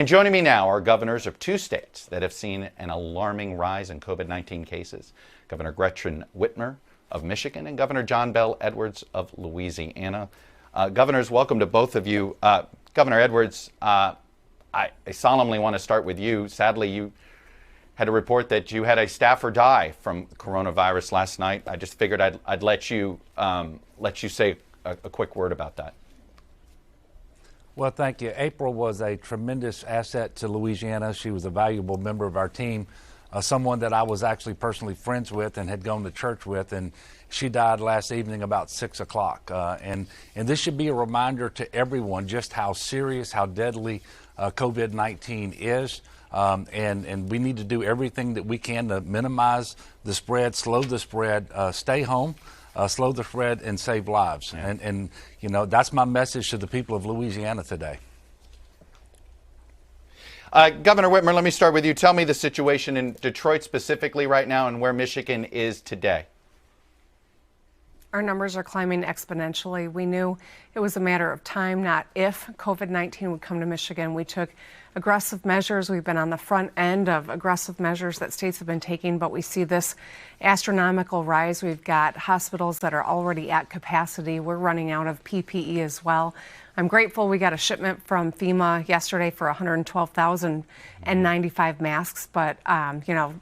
And joining me now are governors of two states that have seen an alarming rise in COVID-19 cases. Governor Gretchen Whitmer of Michigan and Governor John Bel Edwards of Louisiana. Governors, welcome to both of you. Governor Edwards, I solemnly want to start with you. Sadly, you had a report that you had a staffer die from coronavirus last night. I just figured I'd let you say a quick word about that. Well, thank you. April was a tremendous asset to Louisiana. She was a valuable member of our team, someone that I was actually personally friends with and had gone to church with, and she died last evening about 6 o'clock. And this should be a reminder to everyone just how serious, how deadly COVID-19 is. And we need to do everything that we can to minimize the spread, slow the spread, stay home, slow the spread, and save lives. Yeah. And you know, that's my message to the people of Louisiana today. Governor Whitmer, let me start with you. Tell me the situation in Detroit specifically right now and where Michigan is today. Our numbers are climbing exponentially. We knew it was a matter of time, not if, COVID-19 would come to Michigan. We took aggressive measures. We've been on the front end of aggressive measures that states have been taking, but we see this astronomical rise. We've got hospitals that are already at capacity. We're running out of PPE as well. I'm grateful we got a shipment from FEMA yesterday for 112,095 masks, but you know,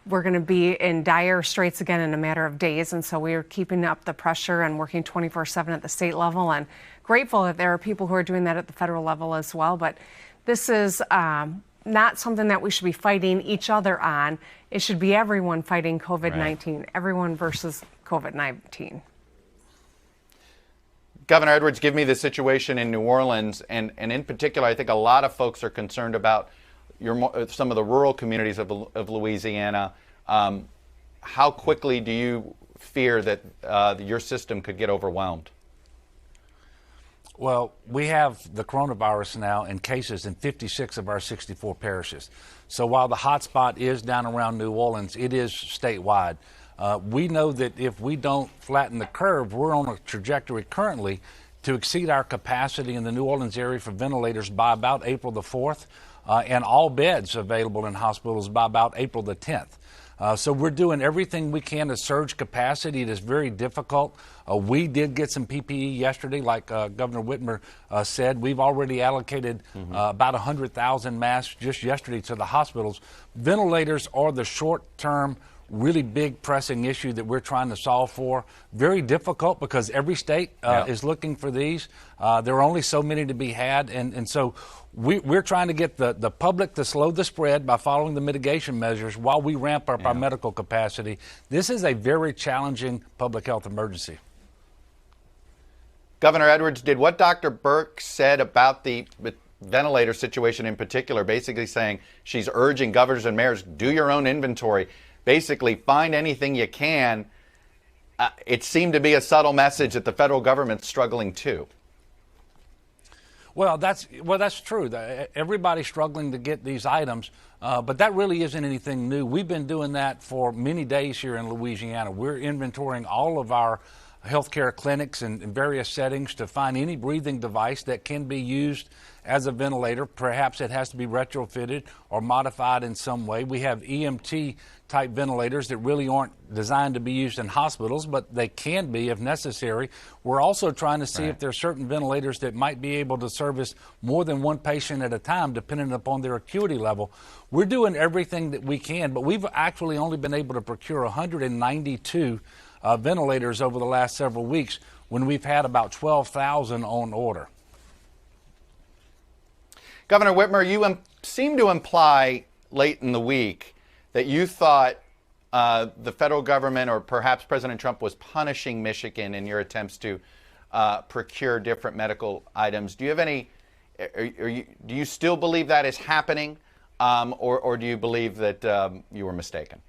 we're going to be in dire straits again in a matter of days, and so we are keeping up the pressure and working 24/7 at the state level, and grateful that there are people who are doing that at the federal level as well. But this is not something that we should be fighting each other on. It should be everyone fighting COVID-19, right. Everyone versus COVID-19. Governor Edwards, give me the situation in New Orleans, and in particular, I think a lot of folks are concerned about some of the rural communities of Louisiana. How quickly do you fear that your system could get overwhelmed? Well, we have the coronavirus now in cases in 56 of our 64 parishes. So while the hot spot is down around New Orleans, it is statewide. We know that if we don't flatten the curve, we're on a trajectory currently to exceed our capacity in the New Orleans area for ventilators by about April the 4th. And all beds available in hospitals by about April the 10th. So we're doing everything we can to surge capacity. It is very difficult. We did get some PPE yesterday, like Governor Whitmer said. We've already allocated about 100,000 masks just yesterday to the hospitals. Ventilators are the short-term, really big pressing issue that we're trying to solve for. Very difficult because every state is looking for these. There are only so many to be had, and so we're trying to get the public to slow the spread by following the mitigation measures while we ramp up our medical capacity. This is a very challenging public health emergency. Governor Edwards, did what Dr. Burke said about the ventilator situation in particular, basically saying she's urging governors and mayors, do your own inventory, basically find anything you can. It seemed to be a subtle message that the federal government's struggling too. Well, that's true. Everybody's struggling to get these items, but that really isn't anything new. We've been doing that for many days here in Louisiana. We're inventorying all of our healthcare clinics in various settings to find any breathing device that can be used as a ventilator. Perhaps it has to be retrofitted or modified in some way. We have EMT type ventilators that really aren't designed to be used in hospitals, but they can be if necessary. We're also trying to see if there are certain ventilators that might be able to service more than one patient at a time, depending upon their acuity level. We're doing everything that we can, but we've actually only been able to procure 192 ventilators over the last several weeks when we've had about 12,000 on order. Governor Whitmer, you seem to imply late in the week that you thought the federal government or perhaps President Trump was punishing Michigan in your attempts to procure different medical items. Do you have any, do you still believe that is happening, or do you believe that you were mistaken?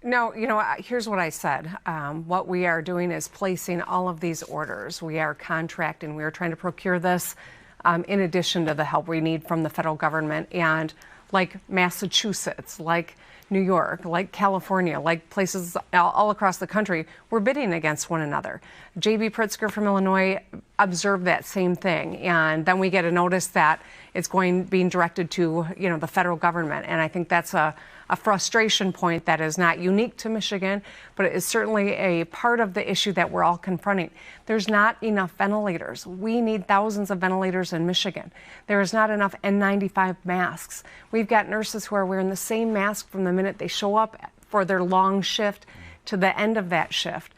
No, you know, here's what I said. What we are doing is placing all of these orders. We are contracting. We are trying to procure this in addition to the help we need from the federal government. And like Massachusetts, like New York, like California, like places all across the country, we're bidding against one another. J.B. Pritzker from Illinois observe that same thing, and then we get a notice that it's being directed to the federal government, and I think that's a frustration point that is not unique to Michigan, but it is certainly a part of the issue that we're all confronting. There's not enough ventilators. We need thousands of ventilators in Michigan. There is not enough N95 masks. We've got nurses who are wearing the same mask from the minute they show up for their long shift to the end of that shift.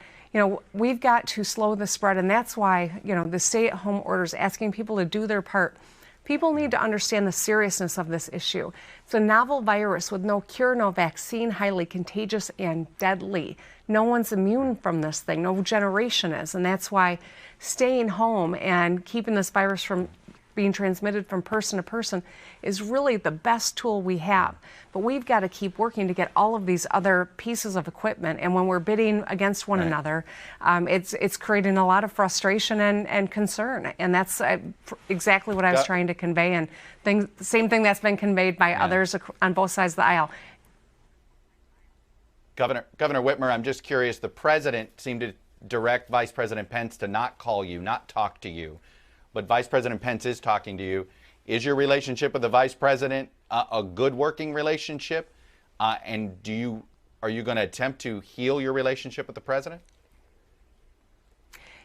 We've got to slow the spread, and that's why, the stay-at-home orders, asking people to do their part. People need to understand the seriousness of this issue. It's a novel virus with no cure, no vaccine, highly contagious and deadly. No one's immune from this thing. No generation is, and that's why staying home and keeping this virus from being transmitted from person to person is really the best tool we have. But we've got to keep working to get all of these other pieces of equipment. And when we're bidding against one another, it's creating a lot of frustration and concern. And that's exactly what I was trying to convey. And the same thing that's been conveyed by others on both sides of the aisle. Governor Whitmer, I'm just curious. The president seemed to direct Vice President Pence to not call you, not talk to you. But Vice President Pence is talking to you. Is your relationship with the Vice President a good working relationship? And are you going to attempt to heal your relationship with the President?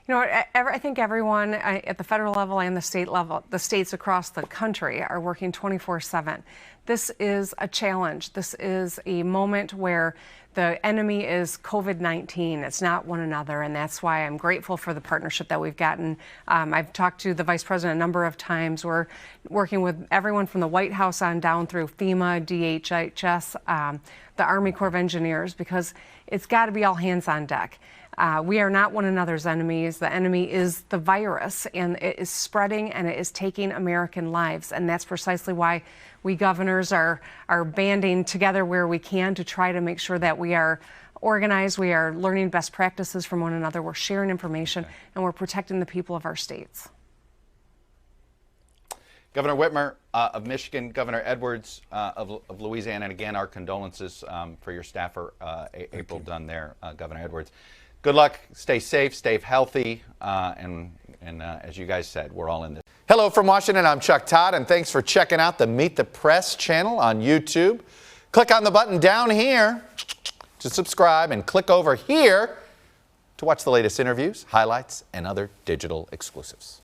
I think everyone at the federal level and the state level, the states across the country, are working 24/7. This is a challenge. This is a moment where the enemy is COVID-19. It's not one another, and that's why I'm grateful for the partnership that we've gotten. I've talked to the Vice President a number of times. We're working with everyone from the White House on down through FEMA, DHHS, the Army Corps of Engineers, because it's got to be all hands on deck. We are not one another's enemies. The enemy is the virus, and it is spreading, and it is taking American lives. And that's precisely why we governors are banding together where we can to try to make sure that we are organized, we are learning best practices from one another, we're sharing information, and we're protecting the people of our states. Governor Whitmer of Michigan, Governor Edwards of Louisiana, and again, our condolences for your staffer, April Dunn there, Governor Edwards. Good luck, stay safe, stay healthy, and as you guys said, we're all in this. Hello from Washington, I'm Chuck Todd, and thanks for checking out the Meet the Press channel on YouTube. Click on the button down here to subscribe, and click over here to watch the latest interviews, highlights, and other digital exclusives.